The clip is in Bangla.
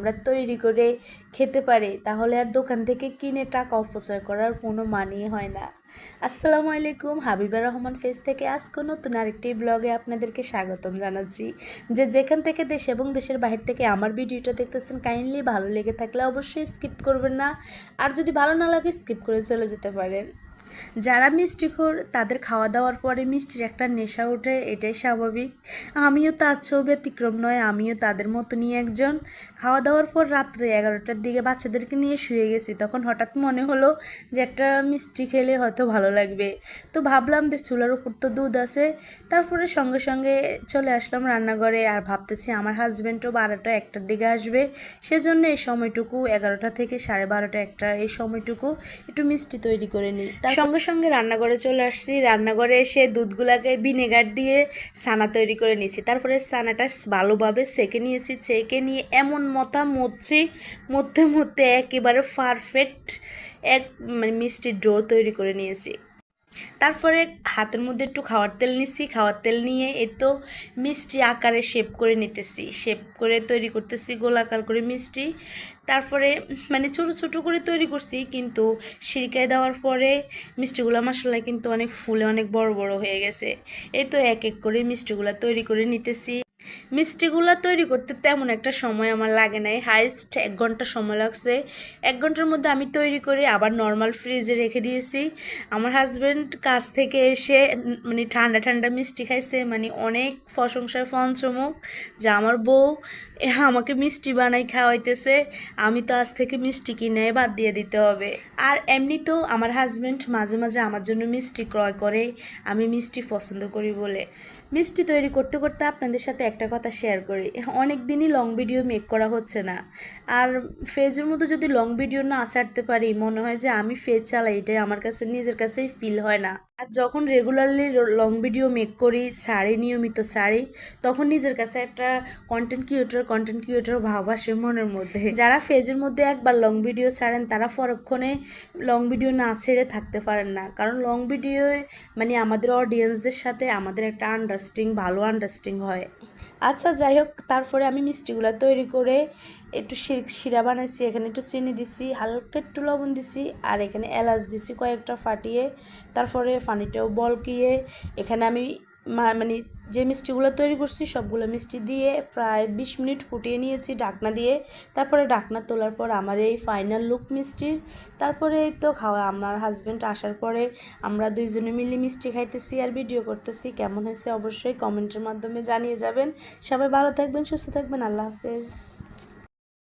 আমরা তৈরি করে খেতে পারি, তাহলে আর দোকান থেকে কিনে টাকা অপচয় করার কোনো মানেই হয় না। আসসালামু আলাইকুম, হাবিবা রহমান ফেজ থেকে আজকে নতুন আরেকটি ব্লগে আপনাদেরকে স্বাগতম জানাচ্ছি। যেখান থেকে দেশ এবং দেশের বাহির থেকে আমার ভিডিওটা দেখতেছেন, কাইন্ডলি ভালো লেগে থাকলে অবশ্যই স্কিপ করবেন না, আর যদি ভালো না লাগে স্কিপ করে চলে যেতে পারেন। যারা মিষ্টিখোর তাদের খাওয়া দাওয়ার পরে মিষ্টির একটা নেশা ওঠে, এটাই স্বাভাবিক। আমিও তার চেয়েও ব্যতিক্রম নয়, আমিও তাদের মতনই একজন। খাওয়া দাওয়ার পর রাত্রে 11টার দিকে বাচ্চাদেরকে নিয়ে শুয়ে গেছি, তখন হঠাৎ মনে হলো যে একটা মিষ্টি খেলে হয়তো ভালো লাগবে। তো ভাবলাম যে চুলার উপর তো দুধ আছে, তারপরে সঙ্গে সঙ্গে চলে আসলাম রান্নাঘরে। আর ভাবতেছি আমার হাজব্যান্ডও 12টা 1টার দিকে আসবে, সেজন্য এই সময়টুকু 11টা থেকে 12:30 1টা এই সময়টুকু একটু মিষ্টি তৈরি করে নিই। সঙ্গে সঙ্গে রান্নাঘরে চলে আসছি। রান্নাঘরে এসে দুধগুলাকে ভিনেগার দিয়ে ছানা তৈরি করে নিয়েছি। তারপরে ছানাটা ভালোভাবে সেঁকে নিয়েছি। সেঁকে নিয়ে এমন মথা মরছি, মধ্যে একেবারে পারফেক্ট এক মিষ্টির ডো তৈরি করে নিয়েছি। তারপরে হাতের মধ্যে একটু খাওয়ার তেল নিচ্ছি। খাওয়ার তেল নিয়ে তো মিষ্টি আকারে শেপ করে নিতেছি, শেপ করে তৈরি করতেছি গোলাকার করে মিষ্টি। তারপরে ছোটো ছোটো করে তৈরি করছি, কিন্তু সিরকায় দেওয়ার পরে মিষ্টিগুলো মাসালা কিন্তু অনেক ফুলে অনেক বড় বড় হয়ে গেছে। এই তো এক এক করে মিষ্টিগুলো তৈরি করে নিতেছি। মিষ্টিগুলো তৈরি করতে তেমন একটা সময় আমার লাগে নাই, হাইস্ট 1 ঘন্টা সময় লাগছে। 1 ঘন্টার মধ্যে আমি তৈরি করে আবার নর্মাল ফ্রিজে রেখে দিয়েছি। আমার হাজব্যান্ড কাজ থেকে এসে ঠান্ডা ঠান্ডা মিষ্টি খাইছে, অনেক প্রশংসায় পঞ্চমুখ যে আমার বউ আমাকে মিষ্টি বানাই খাওয়াইতেছে। আমি তো আজ থেকে মিষ্টি কিনে বাদ দিয়ে দিতে হবে। আর এমনিতেও আমার হাজব্যান্ড মাঝে মাঝে আমার জন্য মিষ্টি ক্রয় করে, আমি মিষ্টি পছন্দ করি বলে। মিষ্টি তৈরি করতে করতে আপনাদের সাথে একটা কথা শেয়ার করি, অনেক দিনই লং ভিডিও মেক করা হচ্ছে না। আর ফেজের মতো যদি লং ভিডিও না ছাড়তে পারি, মনে হয় যে আমি ফেজ চালাই, এটাই আমার কাছে নিজের কাছেই ফিল হয় না। আর যখন রেগুলারলি লং ভিডিও মেক করি, ছাড়ি, নিয়মিত ছাড়ি, তখন নিজের কাছে একটা কন্টেন্ট ক্রিয়েটর ভাব আসে মনের মধ্যে। যারা ফেজের মধ্যে একবার লং ভিডিও ছাড়েন, তারা পরক্ষণে লং ভিডিও না ছেড়ে থাকতে পারেন না, কারণ লং ভিডিও আমাদের অডিয়েন্সদের সাথে আমাদের একটা ভালো আন্ডারস্ট্যান্ডিং হয়। আচ্ছা, যাই হোক, তারপরে আমি মিষ্টিগুলো তৈরি করে একটু শিরা বানাইছি। এখানে একটু চিনি দিছি, হালকা একটু লবণ দিছি, আর এখানে এলাচ দিছি কয়েকটা ফাটিয়ে। তারপরে পানিটাও বলকিয়ে এখানে আমি যে মিষ্টিগুলো তৈরি করছি সবগুলো মিষ্টি দিয়ে প্রায় 20 মিনিট ফুটিয়ে নিয়েছি ঢাকনা দিয়ে। তারপরে ঢাকনা তোলার পর আমার এই ফাইনাল লুক মিষ্টির। তারপরে এই তো খাওয়া, আমার হাজব্যান্ড আসার পরে আমরা দুইজনে মিলে মিষ্টি খাইতেছি আর ভিডিও করতেছি। কেমন হয়েছে অবশ্যই কমেন্টের মাধ্যমে জানিয়ে যাবেন। সবাই ভালো থাকবেন, সুস্থ থাকবেন, আল্লাহ হাফেজ।